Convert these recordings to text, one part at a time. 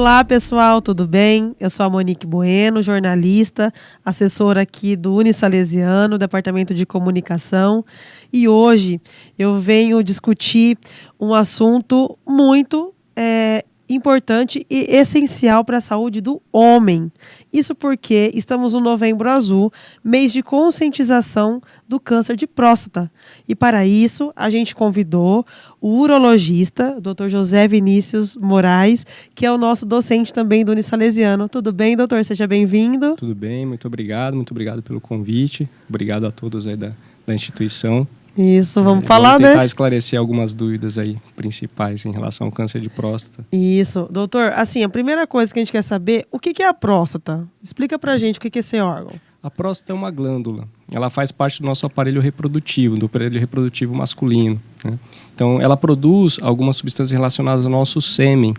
Olá, pessoal, tudo bem? Eu sou a Monique Bueno, jornalista, assessora aqui do Unisalesiano, Departamento de Comunicação. E hoje eu venho discutir um assunto muito importante e essencial para a saúde do homem. Isso porque estamos no Novembro Azul, mês de conscientização do câncer de próstata. E para isso, a gente convidou o urologista, Dr. José Vinícius Moraes, que é o nosso docente também do Unisalesiano. Tudo bem, doutor? Seja bem-vindo. Tudo bem, muito obrigado pelo convite. Obrigado a todos aí da instituição. Isso, vamos falar, vamos tentar esclarecer algumas dúvidas aí principais em relação ao câncer de próstata. Isso. Doutor, assim, a primeira coisa que a gente quer saber, o que é a próstata? Explica pra gente o que é esse órgão. A próstata é uma glândula. Ela faz parte do nosso aparelho reprodutivo, do aparelho reprodutivo masculino, né? Então, ela produz algumas substâncias relacionadas ao nosso sêmen.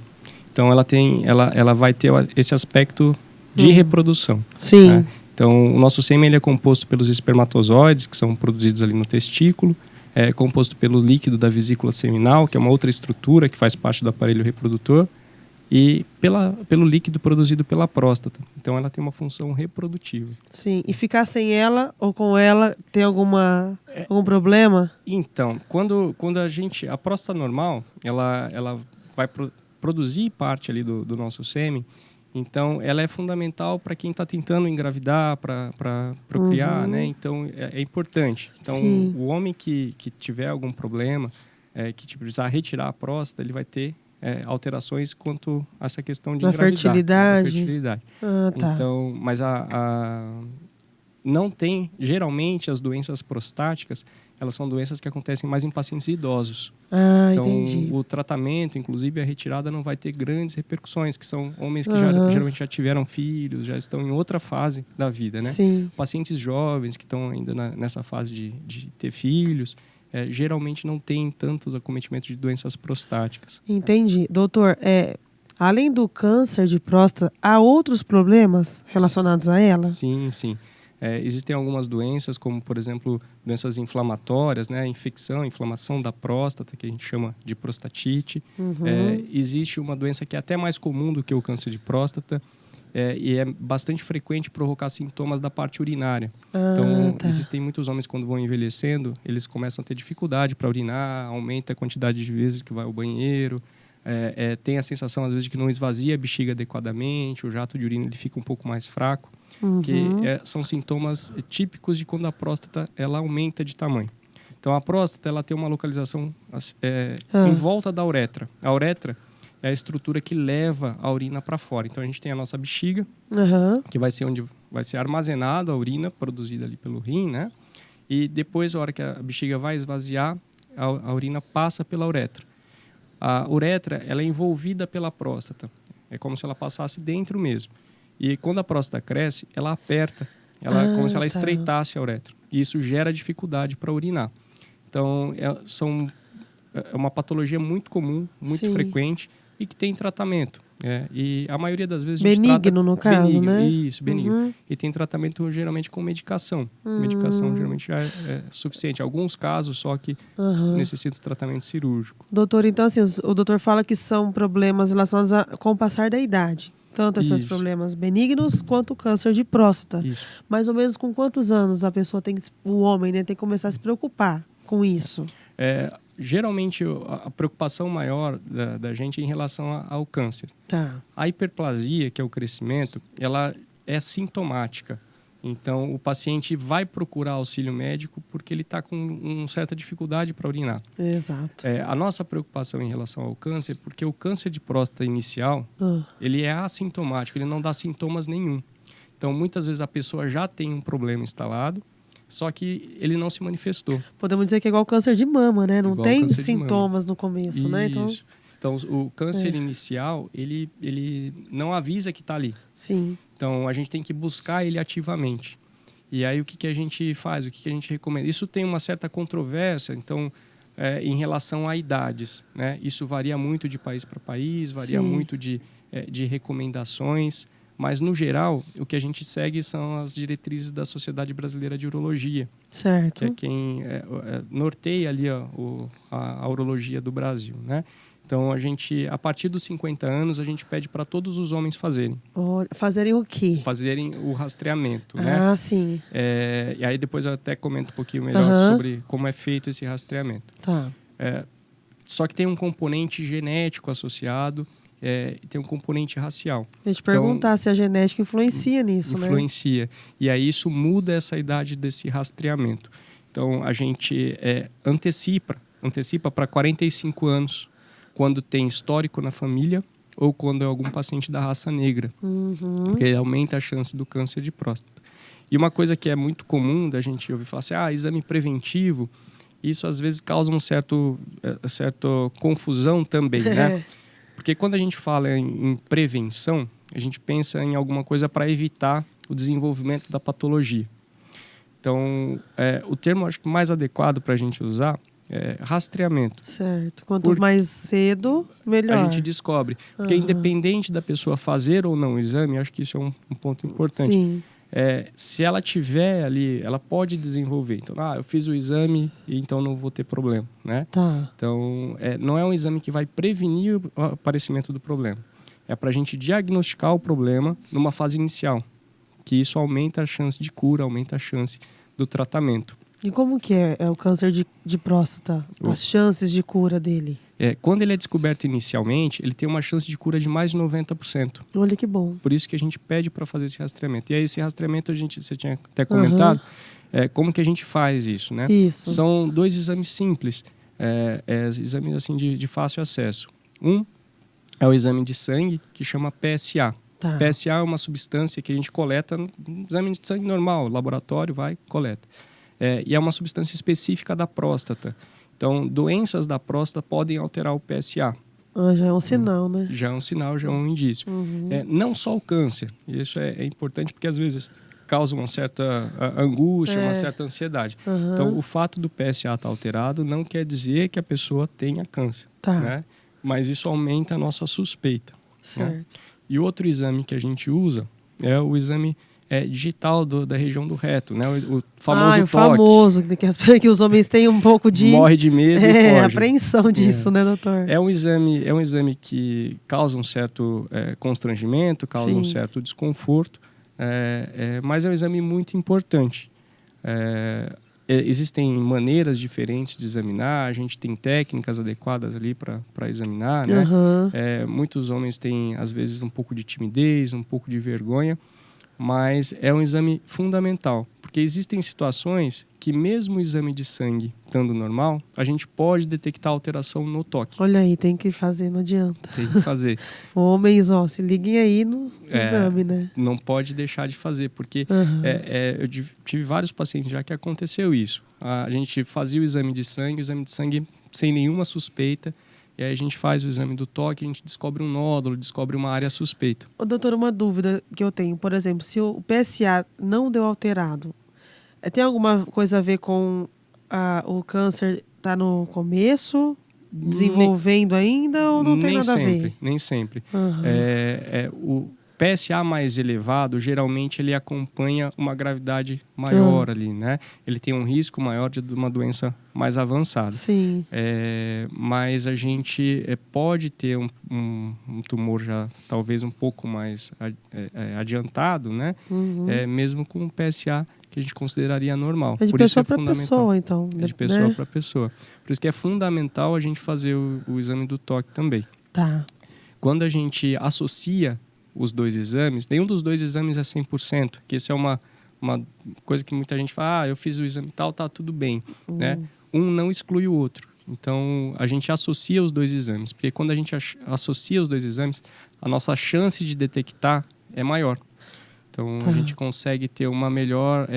Então, ela vai ter esse aspecto de reprodução. Sim. Né? Então, o nosso sêmen ele é composto pelos espermatozoides, que são produzidos ali no testículo, é composto pelo líquido da vesícula seminal, que é uma outra estrutura que faz parte do aparelho reprodutor, e pelo líquido produzido pela próstata. Então, ela tem uma função reprodutiva. Sim, e ficar sem ela ou com ela tem algum problema? Então, quando a próstata normal, ela vai produzir parte ali do nosso sêmen. Então, ela é fundamental para quem está tentando engravidar, para procriar, né? Então, é importante. Então, Sim. O homem que tiver algum problema, que precisar retirar a próstata, ele vai ter alterações quanto a essa questão de engravidar. Fertilidade. Ah, tá. Então, mas não tem, geralmente, as doenças prostáticas, elas são doenças que acontecem mais em pacientes idosos. Ah, então, entendi. O tratamento, inclusive a retirada, não vai ter grandes repercussões, que são homens que geralmente já tiveram filhos, já estão em outra fase da vida, né? Sim. Pacientes jovens que estão ainda nessa fase de ter filhos, geralmente não têm tantos acometimentos de doenças prostáticas. Entendi. Doutor, além do câncer de próstata, há outros problemas relacionados a ela? Sim. Existem algumas doenças, como, por exemplo, doenças inflamatórias, né? Inflamação da próstata, que a gente chama de prostatite. Existe uma doença que é até mais comum do que o câncer de próstata, e é bastante frequente provocar sintomas da parte urinária. Então, existem muitos homens, quando vão envelhecendo, eles começam a ter dificuldade para urinar, aumenta a quantidade de vezes que vai ao banheiro, tem a sensação, às vezes, de que não esvazia a bexiga adequadamente, o jato de urina ele fica um pouco mais fraco. Que são sintomas típicos de quando a próstata ela aumenta de tamanho. Então, a próstata ela tem uma localização em volta da uretra. A uretra é a estrutura que leva a urina para fora. Então, a gente tem a nossa bexiga, que vai ser onde vai ser armazenada a urina produzida ali pelo rim, né? E depois, a hora que a bexiga vai esvaziar, a urina passa pela uretra. A uretra ela é envolvida pela próstata. É como se ela passasse dentro mesmo. E quando a próstata cresce, ela aperta, como se ela estreitasse a uretra. E isso gera dificuldade para urinar. Então, é uma patologia muito comum, muito frequente e que tem tratamento. E a maioria das vezes a gente trata... Benigno, no caso, né? Isso, benigno. E tem tratamento geralmente com medicação. Medicação geralmente já é suficiente. Alguns casos só que necessitam tratamento cirúrgico. Doutor, então assim, o doutor fala que são problemas relacionados com o passar da idade. Tanto esses problemas benignos quanto o câncer de próstata. Isso. Mais ou menos com quantos anos a pessoa o homem, né, tem que começar a se preocupar com isso? Geralmente, a preocupação maior da gente é em relação ao câncer. Tá. A hiperplasia, que é o crescimento, ela é sintomática. Então, o paciente vai procurar auxílio médico porque ele está com uma certa dificuldade para urinar. Exato. A nossa preocupação em relação ao câncer é porque o câncer de próstata inicial, ele é assintomático, ele não dá sintomas nenhum. Então, muitas vezes a pessoa já tem um problema instalado, só que ele não se manifestou. Podemos dizer que é igual câncer de mama, né? Não igual tem sintomas no começo, isso, né? Então, o câncer inicial, ele não avisa que está ali. Sim. Então, a gente tem que buscar ele ativamente. E aí, o que a gente faz? O que a gente recomenda? Isso tem uma certa controvérsia, então, em relação a idades, né? Isso varia muito de país para país, varia muito de recomendações, mas, no geral, o que a gente segue são as diretrizes da Sociedade Brasileira de Urologia. Certo. Que é quem norteia ali a urologia do Brasil, né? Então, a partir dos 50 anos, a gente pede para todos os homens fazerem. Fazerem o quê? Fazerem o rastreamento, né? Ah, sim. E aí depois eu até comento um pouquinho melhor sobre como é feito esse rastreamento. Tá. Só que tem um componente genético associado e tem um componente racial. Eu ia te perguntar se a genética influencia nisso, né? Influencia. E aí isso muda essa idade desse rastreamento. Então, a gente antecipa para 45 anos, quando tem histórico na família ou quando é algum paciente da raça negra. Porque aumenta a chance do câncer de próstata. E uma coisa que é muito comum da gente ouvir falar assim, exame preventivo, isso às vezes causa uma certa confusão também, né? Porque quando a gente fala em prevenção, a gente pensa em alguma coisa para evitar o desenvolvimento da patologia. Então, o termo acho que mais adequado para a gente usar é rastreamento. Certo. Quanto mais cedo, melhor. A gente descobre. Porque independente da pessoa fazer ou não o exame, acho que isso é um ponto importante. Sim. Se ela tiver ali, ela pode desenvolver. Então, eu fiz o exame e então não vou ter problema, né? Tá. Então, não é um exame que vai prevenir o aparecimento do problema. É para a gente diagnosticar o problema numa fase inicial, que isso aumenta a chance de cura, aumenta a chance do tratamento. E como que é o câncer de próstata? As chances de cura dele? Quando ele é descoberto inicialmente, ele tem uma chance de cura de mais de 90%. Olha que bom. Por isso que a gente pede para fazer esse rastreamento. E aí esse rastreamento, você tinha até comentado, como que a gente faz isso, né? Isso. São 2 exames simples, exames assim de fácil acesso. Um é o exame de sangue, que chama PSA. Tá. PSA é uma substância que a gente coleta no exame de sangue normal, laboratório vai, coleta. E é uma substância específica da próstata. Então, doenças da próstata podem alterar o PSA. Já é um sinal, né? Já é um sinal, já é um indício. Não só o câncer. Isso é importante porque, às vezes, causa uma certa angústia, uma certa ansiedade. Então, o fato do PSA estar alterado não quer dizer que a pessoa tenha câncer. Tá. Né? Mas isso aumenta a nossa suspeita. Certo. Né? E outro exame que a gente usa é o exame digital da região do reto, né? O famoso o toque. famoso, que os homens têm um pouco de... Morre de medo e foge. Apreensão disso, né, doutor? É um exame que causa um certo constrangimento, causa um certo desconforto, mas é um exame muito importante. Existem maneiras diferentes de examinar, a gente tem técnicas adequadas ali para examinar, né? Muitos homens têm, às vezes, um pouco de timidez, um pouco de vergonha, mas é um exame fundamental, porque existem situações que mesmo o exame de sangue estando normal, a gente pode detectar alteração no toque. Olha aí, tem que fazer, não adianta. Tem que fazer. Homens, se liguem aí no exame, né? Não pode deixar de fazer, porque eu tive vários pacientes já que aconteceu isso. A gente fazia o exame de sangue sem nenhuma suspeita, e aí a gente faz o exame do toque, a gente descobre um nódulo, descobre uma área suspeita. Doutor, uma dúvida que eu tenho, por exemplo, se o PSA não deu alterado, tem alguma coisa a ver com o câncer tá no começo, desenvolvendo ainda, ou não tem nada a ver? Nem sempre. O PSA mais elevado, geralmente ele acompanha uma gravidade maior ali, né? Ele tem um risco maior de uma doença mais avançada. Sim. Mas a gente pode ter um tumor já talvez um pouco mais adiantado, né? Mesmo com um PSA que a gente consideraria normal. É de pessoa para pessoa, então. É de pessoa para pessoa. Por isso que é fundamental a gente fazer o exame do toque também. Tá. Quando a gente associa os 2 exames, nenhum dos 2 exames é 100%, que isso é uma coisa que muita gente fala, eu fiz o exame tal, tá tudo bem, né? Um não exclui o outro. Então, a gente associa os 2 exames, porque quando a gente associa os 2 exames, a nossa chance de detectar é maior. Então, a gente consegue ter uma melhor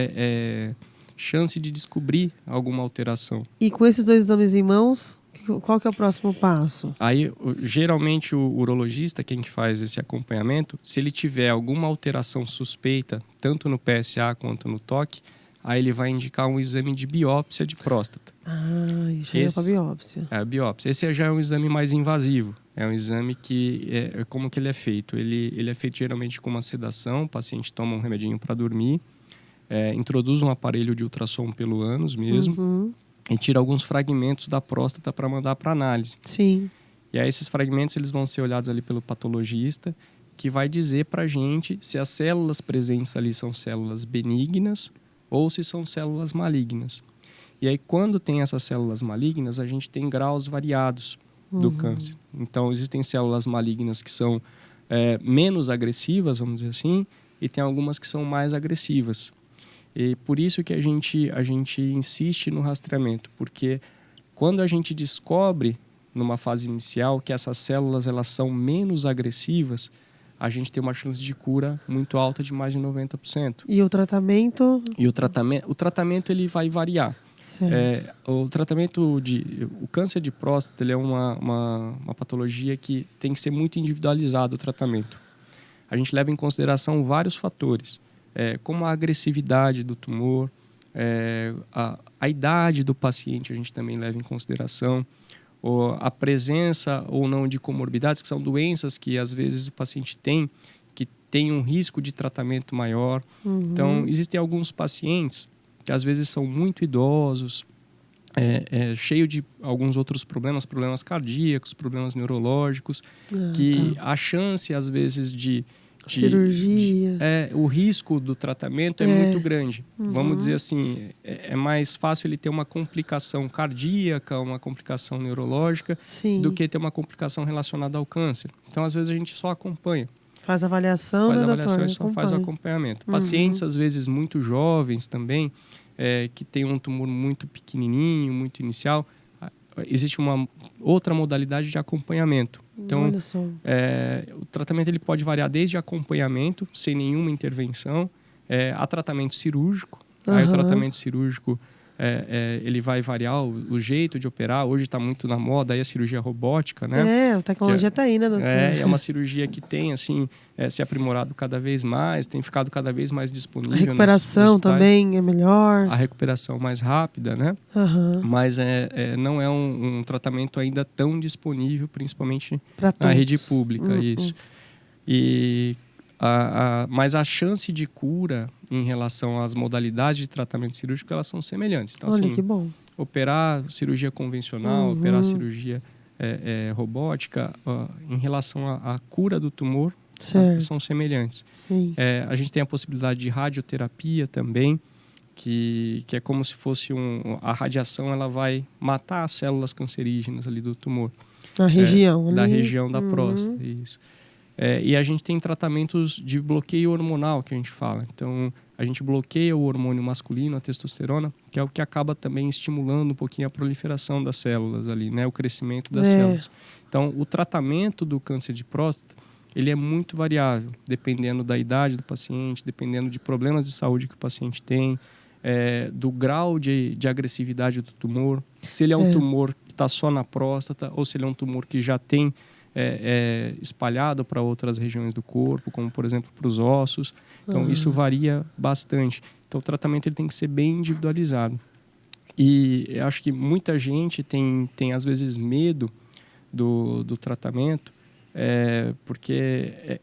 chance de descobrir alguma alteração. E com esses 2 exames em mãos, qual que é o próximo passo? Aí, geralmente, o urologista, quem que faz esse acompanhamento, se ele tiver alguma alteração suspeita, tanto no PSA quanto no toque, aí ele vai indicar um exame de biópsia de próstata. Isso é com a biópsia. É a biópsia. Esse já é um exame mais invasivo. É um exame que, como que ele é feito? Ele é feito geralmente com uma sedação, o paciente toma um remedinho para dormir, introduz um aparelho de ultrassom pelo ânus mesmo, e tira alguns fragmentos da próstata para mandar para análise. Sim. E aí esses fragmentos eles vão ser olhados ali pelo patologista, que vai dizer para a gente se as células presentes ali são células benignas ou se são células malignas. E aí, quando tem essas células malignas, a gente tem graus variados do câncer. Então, existem células malignas que são menos agressivas, vamos dizer assim, e tem algumas que são mais agressivas. E por isso que a gente insiste no rastreamento, porque quando a gente descobre, numa fase inicial, que essas células elas são menos agressivas, a gente tem uma chance de cura muito alta de mais de 90%. E o tratamento? E o tratamento ele vai variar. O tratamento o câncer de próstata ele é uma patologia que tem que ser muito individualizado o tratamento. A gente leva em consideração vários fatores, como a agressividade do tumor, a idade do paciente a gente também leva em consideração, ou a presença ou não de comorbidades, que são doenças que às vezes o paciente tem, que tem um risco de tratamento maior. Então, existem alguns pacientes que às vezes são muito idosos, cheio de alguns outros problemas cardíacos, problemas neurológicos, que a chance às vezes de cirurgia, o risco do tratamento é muito grande. Vamos dizer assim, é mais fácil ele ter uma complicação cardíaca, uma complicação neurológica, do que ter uma complicação relacionada ao câncer. Então, às vezes, a gente só acompanha. Faz a avaliação, doutor? E só faz o acompanhamento. Pacientes, às vezes, muito jovens também, que tem um tumor muito pequenininho, muito inicial, existe uma outra modalidade de acompanhamento. Então, o tratamento ele pode variar desde acompanhamento, sem nenhuma intervenção, a tratamento cirúrgico. Aí o tratamento cirúrgico ele vai variar o jeito de operar. Hoje está muito na moda aí a cirurgia robótica, né? A tecnologia está aí, né, doutor? É uma cirurgia que tem, assim, se aprimorado cada vez mais, tem ficado cada vez mais disponível. A recuperação também é melhor. A recuperação mais rápida, né? Mas não é um tratamento ainda tão disponível, principalmente na rede pública, isso. Mas a chance de cura em relação às modalidades de tratamento cirúrgico, elas são semelhantes. Então, olha, que bom. Operar cirurgia convencional, operar cirurgia robótica, em relação à cura do tumor, são semelhantes. A gente tem a possibilidade de radioterapia também, que é como se fosse a radiação, ela vai matar as células cancerígenas ali do tumor. Da região. Da região da próstata, isso. E a gente tem tratamentos de bloqueio hormonal, que a gente fala. Então, a gente bloqueia o hormônio masculino, a testosterona, que é o que acaba também estimulando um pouquinho a proliferação das células ali, né? O crescimento das células. Então, o tratamento do câncer de próstata, ele é muito variável, dependendo da idade do paciente, dependendo de problemas de saúde que o paciente tem, do grau de agressividade do tumor, se ele é um tumor que está só na próstata ou se ele é um tumor que já tem espalhado para outras regiões do corpo, como por exemplo para os ossos. Então isso varia bastante. Então o tratamento ele tem que ser bem individualizado. E eu acho que muita gente tem às vezes medo do tratamento, porque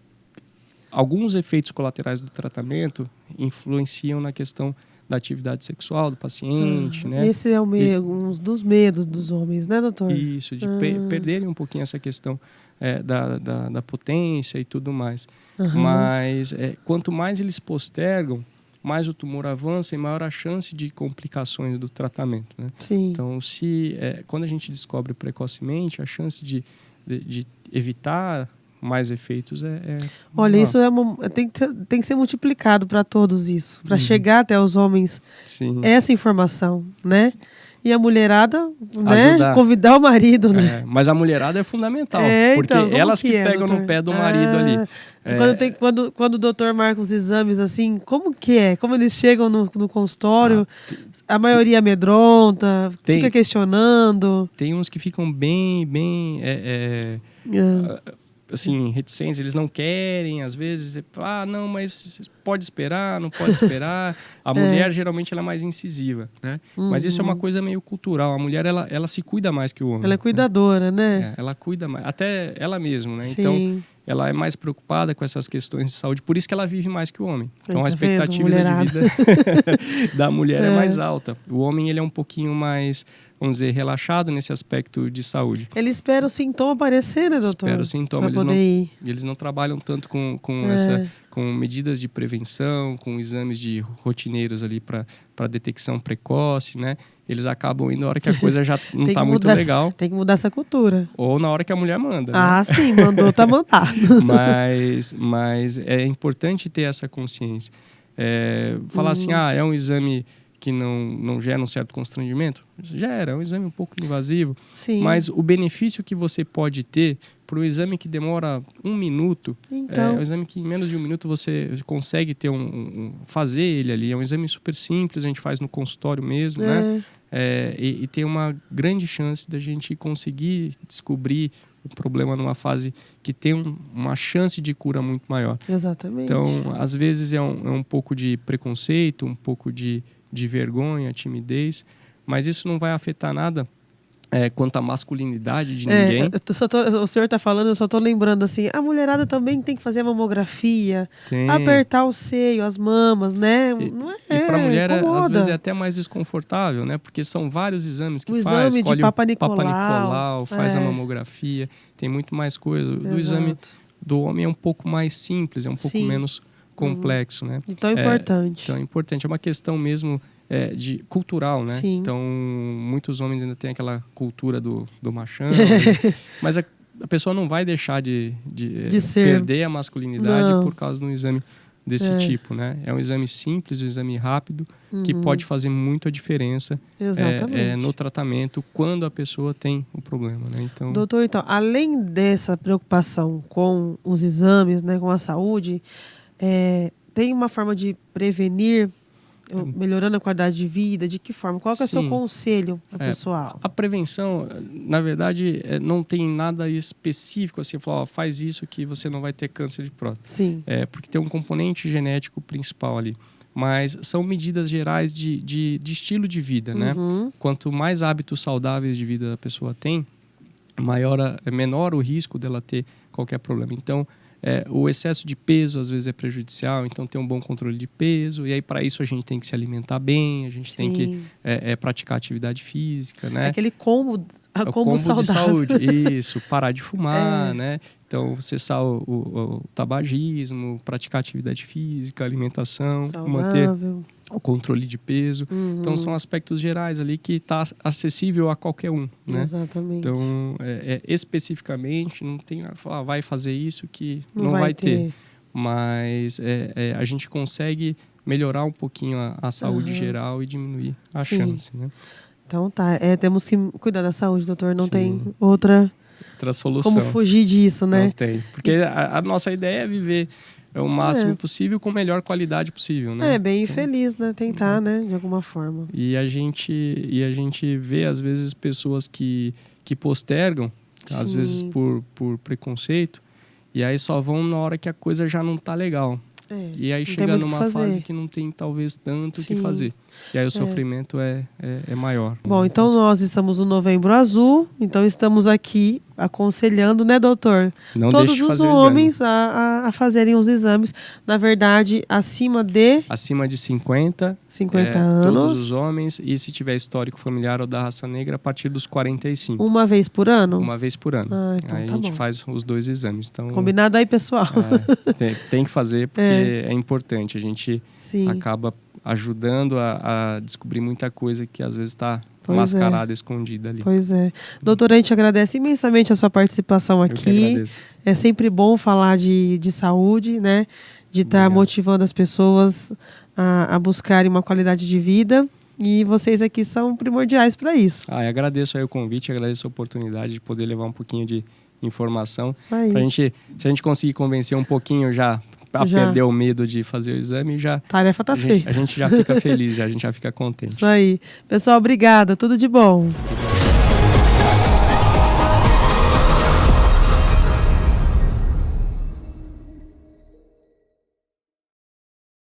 alguns efeitos colaterais do tratamento influenciam na questão da atividade sexual do paciente, né? Esse é um dos medos dos homens, né, doutor? Isso, de perderem um pouquinho essa questão da potência e tudo mais. Mas quanto mais eles postergam, mais o tumor avança e maior a chance de complicações do tratamento, né? Sim. Então, quando a gente descobre precocemente, a chance de evitar mais efeitos Olha, isso tem que ser multiplicado para todos isso, para chegar até os homens. Sim. Essa informação, né? E a mulherada, né? Convidar o marido, né? Mas a mulherada é fundamental, porque então, elas que pegam doutor? no pé do marido ali. Quando o doutor marca os exames assim, como que é? Como eles chegam no consultório, a maioria amedronta, fica questionando. Tem uns que ficam bem assim, reticentes, eles não querem, às vezes, não, mas pode esperar, não pode esperar. A mulher, geralmente, ela é mais incisiva, né? Mas isso é uma coisa meio cultural. A mulher, ela se cuida mais que o homem. Ela é cuidadora, né? Ela cuida mais, até ela mesma, né? Sim. Então, ela é mais preocupada com essas questões de saúde, por isso que ela vive mais que o homem. Então a Tá vendo? expectativa de vida da mulher é mais alta. O homem, ele é um pouquinho mais, vamos dizer, relaxado nesse aspecto de saúde. Ele espera o sintoma aparecer, né, doutor? Espera o sintoma. Eles não trabalham tanto com medidas de prevenção, com exames rotineiros ali para detecção precoce, né? Eles acabam indo na hora que a coisa já não está muito legal. Tem que mudar essa cultura. Ou na hora que a mulher manda. Ah, né? Sim, mandou, tá mandado. mas é importante ter essa consciência. Falar assim, é um exame que não gera um certo constrangimento? Gera, é um exame um pouco invasivo. Sim. Mas o benefício que você pode ter para um exame que demora 1 minuto, é um exame que em menos de 1 minuto você consegue ter fazer ele ali. É um exame super simples, a gente faz no consultório mesmo, né? E tem uma grande chance da gente conseguir descobrir o problema numa fase que tem uma chance de cura muito maior. Exatamente. Então, às vezes é um pouco de preconceito, um pouco de vergonha, timidez, mas isso não vai afetar nada quanto à masculinidade de ninguém. O senhor está falando, eu só estou lembrando assim, a mulherada também tem que fazer a mamografia, apertar o seio, as mamas, né? E para a mulher, às vezes, é até mais desconfortável, né? Porque são vários exames que faz. O exame de Papa Nicolau, Papa Nicolau, faz a mamografia, tem muito mais coisa. O exame do homem é um pouco mais simples, é um pouco menos complexo, né? Então é importante. Então é importante, é uma questão mesmo cultural, né? Sim. Então, muitos homens ainda têm aquela cultura do machão, mas a pessoa não vai deixar de perder a masculinidade por causa de um exame desse tipo, né? É um exame simples, um exame rápido, que pode fazer muito a diferença no tratamento quando a pessoa tem o problema, né? Então... Doutor, então, além dessa preocupação com os exames, né, com a saúde, tem uma forma de prevenir, melhorando a qualidade de vida? De que forma? Qual que é o seu conselho para o pessoal? A prevenção, na verdade, não tem nada específico assim, falar, faz isso que você não vai ter câncer de próstata. Sim. Porque tem um componente genético principal ali. Mas são medidas gerais de estilo de vida, né? Quanto mais hábitos saudáveis de vida a pessoa tem, menor o risco dela ter qualquer problema. Então, o excesso de peso às vezes é prejudicial, então tem um bom controle de peso, e aí para isso a gente tem que se alimentar bem, a gente tem que praticar atividade física, né? Aquele combo saudável. De saúde, isso, parar de fumar, né? Então, cessar o tabagismo, praticar atividade física, alimentação, manter o controle de peso. Então, são aspectos gerais ali que está acessível a qualquer um, né? Exatamente. Então, especificamente, não tem vai fazer isso que não vai ter. Mas a gente consegue melhorar um pouquinho a saúde geral e diminuir a chance, né? Então tá, temos que cuidar da saúde, doutor, não tem outra solução. Como fugir disso, né? Não tem, porque a nossa ideia é viver o máximo possível com a melhor qualidade possível, né? Bem feliz, né? Tentar, né? De alguma forma. E a gente vê, às vezes, pessoas que postergam, às vezes por preconceito, e aí só vão na hora que a coisa já não tá legal. E aí chega numa fase que não tem talvez tanto o que fazer. E aí o sofrimento é maior. Bom, então nós estamos no Novembro Azul, então estamos aqui aconselhando, né, doutor? Não todos os homens a fazerem os exames. Na verdade, acima de 50 anos. Todos os homens, e se tiver histórico familiar ou da raça negra, a partir dos 45. Uma vez por ano? Uma vez por ano. Então aí a gente faz os 2 exames. Então, combinado aí, pessoal. Tem que fazer porque é importante. A gente acaba ajudando a descobrir muita coisa que às vezes está mascarada, escondida ali. Pois é. Doutora, a gente agradece imensamente a sua participação aqui. Eu que agradeço. É sempre bom falar de saúde, né? De estar motivando as pessoas a buscarem uma qualidade de vida. E vocês aqui são primordiais para isso. Eu agradeço aí o convite, agradeço a oportunidade de poder levar um pouquinho de informação. Isso aí. Se a gente conseguir convencer um pouquinho já perder o medo de fazer o exame, tarefa tá feita. A gente já fica feliz, a gente já fica contente. Isso aí. Pessoal, obrigada. Tudo de bom.